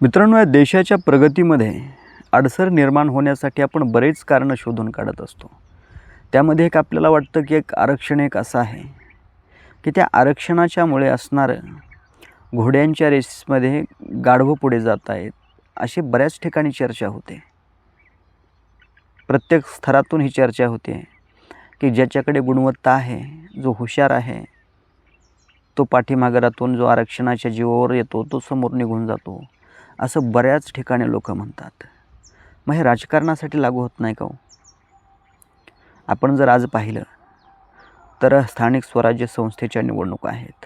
मित्रांनो, या देशाच्या प्रगतीमध्ये अडसर निर्माण होण्यासाठी आपण बरेच कारणं शोधून काढत असतो. त्यामध्ये एक आपल्याला वाटतं की एक आरक्षण एक असं आहे की त्या आरक्षणाच्यामुळे असणारं घोड्यांच्या रेसमध्ये गाढवं पुढे जात आहेत, अशी बऱ्याच ठिकाणी चर्चा होते. प्रत्येक स्तरातून ही चर्चा होते की ज्याच्याकडे गुणवत्ता आहे, जो हुशार आहे, तो पाठीमागरातून जो आरक्षणाच्या जीवावर येतो तो समोर निघून जातो, असं बऱ्याच ठिकाणी लोक म्हणतात. मग हे राजकारणासाठी लागू होत नाही का हो? आपण जर आज पाहिलं तर स्थानिक स्वराज्य संस्थेच्या निवडणुका आहेत.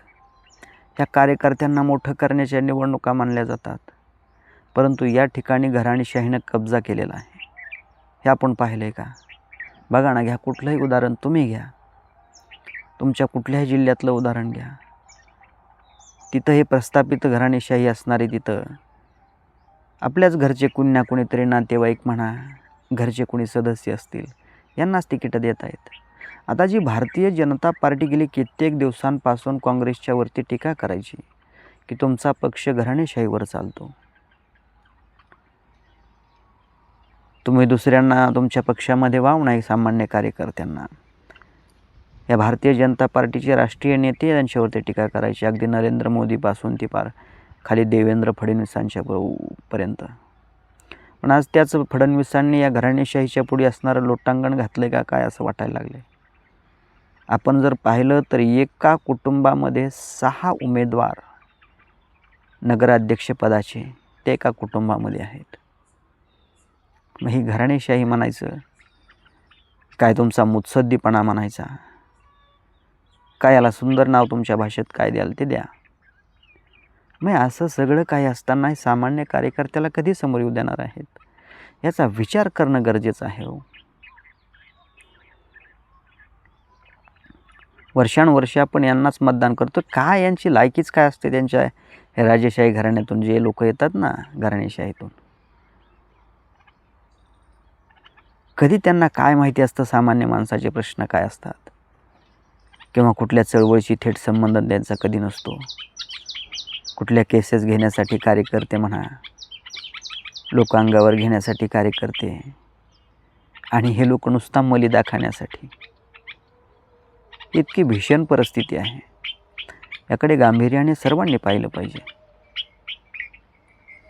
ह्या कार्यकर्त्यांना मोठं करण्याच्या निवडणुका मानल्या जातात, परंतु या ठिकाणी घराणेशाहीनं कब्जा केलेला आहे. हे आपण पाहिलं आहे का? बघा ना, घ्या कुठलंही उदाहरण तुम्ही घ्या, तुमच्या कुठल्याही जिल्ह्यातलं उदाहरण घ्या, तिथं हे प्रस्थापित घराणेशाही असणारे तिथं आपल्याच घरचे कुणी ना कुणीतरी नातेवाईक म्हणा, घरचे कुणी सदस्य असतील, यांनाच तिकीटं देत आहेत. आता जी भारतीय जनता पार्टी गेली कित्येक दिवसांपासून काँग्रेसच्या वरती टीका करायची की तुमचा पक्ष घराणेशाहीवर चालतो, तुम्ही दुसऱ्यांना तुमच्या पक्षामध्ये वाव नाही, सामान्य कार्यकर्त्यांना. या भारतीय जनता पार्टीचे राष्ट्रीय नेते यांच्यावरती टीका करायची, अगदी नरेंद्र मोदीपासून ती पार खाली देवेंद्र फडणवीसांच्या पर्यंत. पण आज त्याच फडणवीसांनी या घराणेशाहीच्या पुढे असणारं लोटांगण घातलं का काय असं वाटायला लागले. आपण जर पाहिलं तर एका कुटुंबामध्ये 6 उमेदवार नगराध्यक्षपदाचे ते एका कुटुंबामध्ये आहेत. मग ही घराणेशाही म्हणायचं काय, तुमचा मुत्सद्दीपणा म्हणायचा काय, याला सुंदर नाव तुमच्या भाषेत काय द्याल ते द्या. मग असं सगळं काही असताना सामान्य कार्यकर्त्याला कधी समोर येऊ देणार आहेत, याचा विचार करणं गरजेचं आहे हो. वर्षानुवर्षे आपण यांनाच मतदान करतो. काय यांची लायकीच काय असते त्यांच्या हे राजेशाही घराण्यातून जे लोक येतात ना, घराणेशाहीतून, कधी त्यांना काय माहिती असतं सामान्य माणसाचे प्रश्न काय असतात, किंवा कुठल्या चळवळीशी थेट संबंध त्यांचा कधी नसतो. कुठल्या केसेस घेण्यासाठी कार्यकर्ते म्हणा, लोकांगावर घेण्यासाठी कार्यकर्ते, आणि हे लोक नुसता मलिदा खाण्यासाठी. इतकी भीषण परिस्थिती आहे, याकडे गांभीर्याने सर्वांनी पाहिलं पाहिजे.